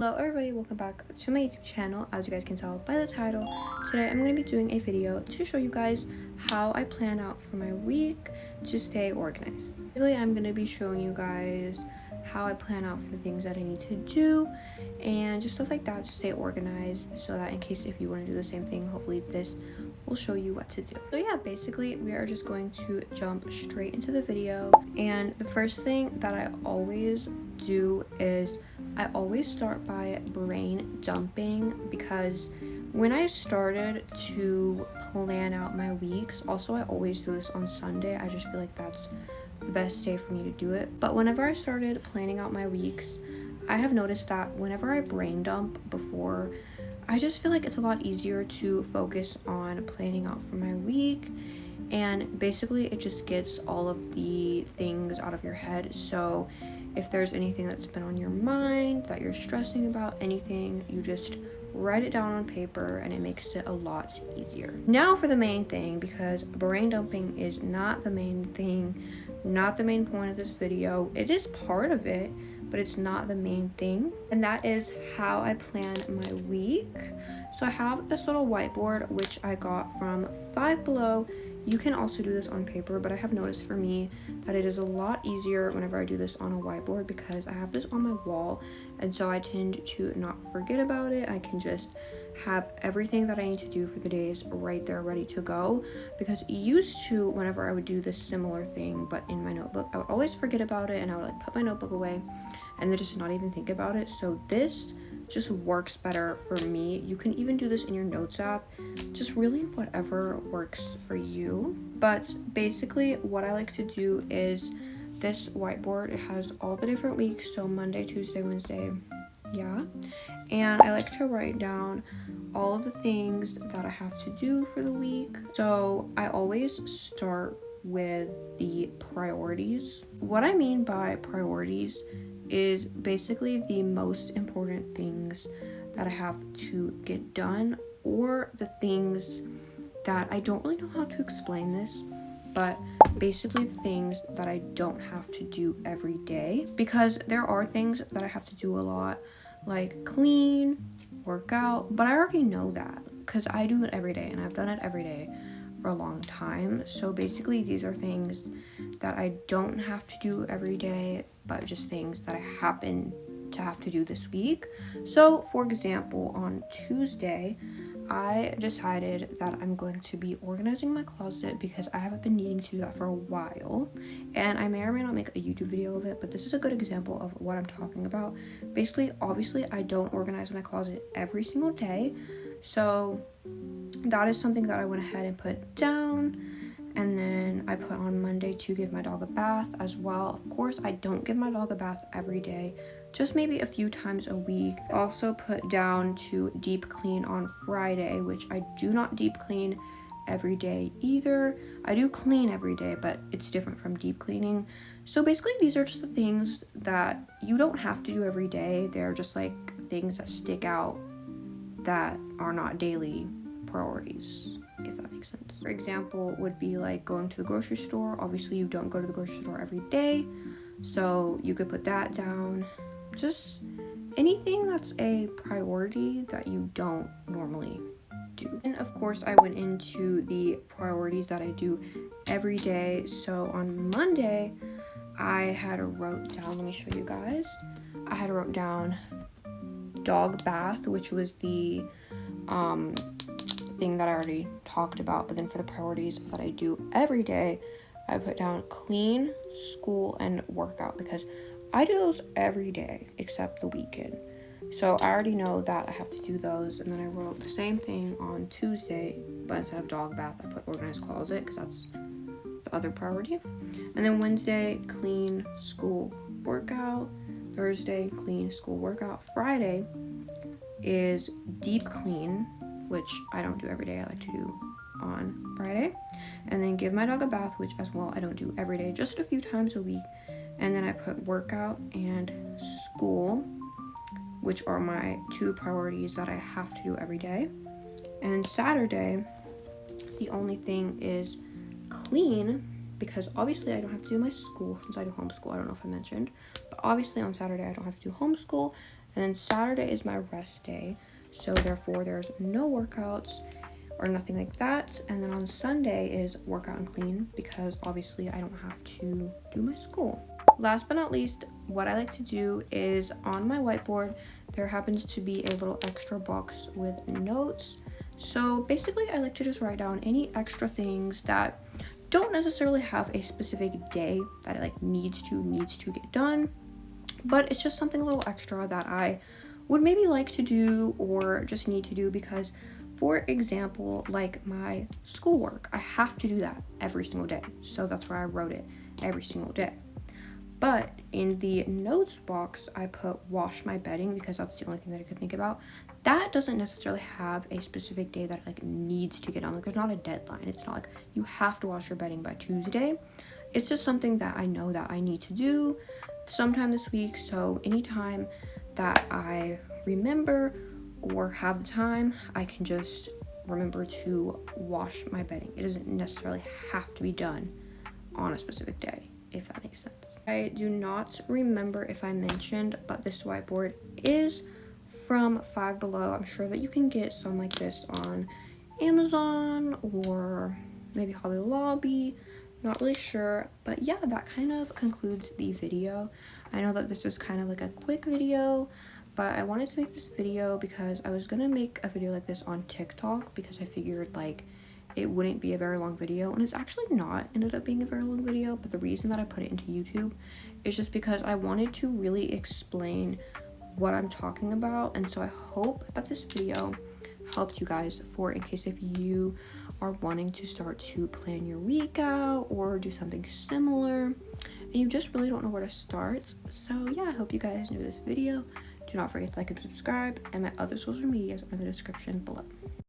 Hello everybody, welcome back to my YouTube channel. As you guys can tell by the title, today I'm going to be doing a video to show you guys how I plan out for my week to stay organized. Really, I'm going to be showing you guys how I plan out for the things that I need to do and just stuff like that to stay organized, so that in case if you want to do the same thing, hopefully this will show you what to do. So yeah, basically we are just going to jump straight into the video, and the first thing that I always do is I always start by brain dumping, because when I started to plan out my weeks, also I always do this on Sunday, I just feel like that's the best day for me to do it. But whenever I started planning out my weeks, I have noticed that whenever I brain dump before, I just feel like it's a lot easier to focus on planning out for my week, and basically it just gets all of the things out of your head. So if there's anything that's been on your mind that you're stressing about, anything, you just write it down on paper and it makes it a lot easier. Now for the main thing, because brain dumping is not the main thing, not the main point of this video. It is part of it, but it's not the main thing, and that is how I plan my week. So I have this little whiteboard which I got from Five Below. You can also do this on paper, but I have noticed for me that it is a lot easier whenever I do this on a whiteboard, because I have this on my wall, and so I tend to not forget about it. I can just have everything that I need to do for the days right there ready to go, because used to, whenever I would do this similar thing but in my notebook, I would always forget about it, and I would like put my notebook away and then just not even think about it. So this just works better for me. You can even do this in your notes app, just really whatever works for you. But basically what I like to do is this whiteboard, it has all the different weeks, so Monday, Tuesday, Wednesday, yeah, and I like to write down all of the things that I have to do for the week. So I always start with the priorities. What I mean by priorities is basically the most important things that I have to get done, or the things that I don't really know how to explain this, but basically things that I don't have to do every day, because there are things that I have to do a lot, like clean, work out, but I already know that because I do it every day and I've done it every day for a long time. So basically these are things that I don't have to do every day, but just things that I happen to have to do this week. So for example, on Tuesday, I decided that I'm going to be organizing my closet, because I haven't been needing to do that for a while, and I may or may not make a YouTube video of it, but this is a good example of what I'm talking about. Basically, obviously, I don't organize my closet every single day, so that is something that I went ahead and put down. And then I put on Monday to give my dog a bath as well. Of course, I don't give my dog a bath every day, just maybe a few times a week. I also put down to deep clean on Friday, which I do not deep clean every day either. I do clean every day, but it's different from deep cleaning. So basically these are just the things that you don't have to do every day. They're just like things that stick out that are not daily priorities, if that makes sense. For example, would be like going to the grocery store. Obviously you don't go to the grocery store every day, so you could put that down. Just anything that's a priority that you don't normally do. And of course I went into the priorities that I do every day. So on Monday I had wrote down, let me show you guys, I had wrote down dog bath, which was the thing that I already talked about. But then for the priorities that I do every day, I put down clean, school, and workout, because I do those every day except the weekend. So I already know that I have to do those. And then I wrote the same thing on Tuesday, but instead of dog bath, I put organized closet, because that's the other priority. And then Wednesday, clean, school, workout. Thursday, clean, school, workout. Friday is deep clean, which I don't do every day. I like to do on Friday. And then give my dog a bath, which as well I don't do every day, just a few times a week. And then I put workout and school, which are my two priorities that I have to do every day. And then Saturday, the only thing is clean, because obviously I don't have to do my school since I do homeschool. I don't know if I mentioned, but obviously on Saturday I don't have to do homeschool, And then Saturday is my rest day, so therefore there's no workouts or nothing like that. And then on Sunday is workout and clean, because obviously I don't have to do my school. Last but not least, what I like to do is on my whiteboard, there happens to be a little extra box with notes. So basically I like to just write down any extra things that don't necessarily have a specific day that it like needs to get done, but it's just something a little extra that I would maybe like to do or just need to do, because for example, like my schoolwork, I have to do that every single day. So that's why I wrote it every single day. But in the notes box, I put wash my bedding, because that's the only thing that I could think about. That doesn't necessarily have a specific day that like needs to get on. Like there's not a deadline. It's not like you have to wash your bedding by Tuesday. It's just something that I know that I need to do sometime this week. So anytime that I remember or have the time, I can just remember to wash my bedding. It doesn't necessarily have to be done on a specific day, if that makes sense. I do not remember if I mentioned, but this whiteboard is from Five Below. I'm sure that you can get some like this on Amazon or maybe Hobby Lobby, not really sure. But yeah, that kind of concludes the video. I know that this was kind of like a quick video, but I wanted to make this video because I was gonna make a video like this on TikTok, because I figured like it wouldn't be a very long video, and it's actually not ended up being a very long video. But the reason that I put it into YouTube is just because I wanted to really explain what I'm talking about. And so I hope that this video helped you guys, for in case if you are wanting to start to plan your week out or do something similar and you just really don't know where to start. So yeah, I hope you guys enjoyed this video. Do not forget to like and subscribe, and my other social medias are in the description below.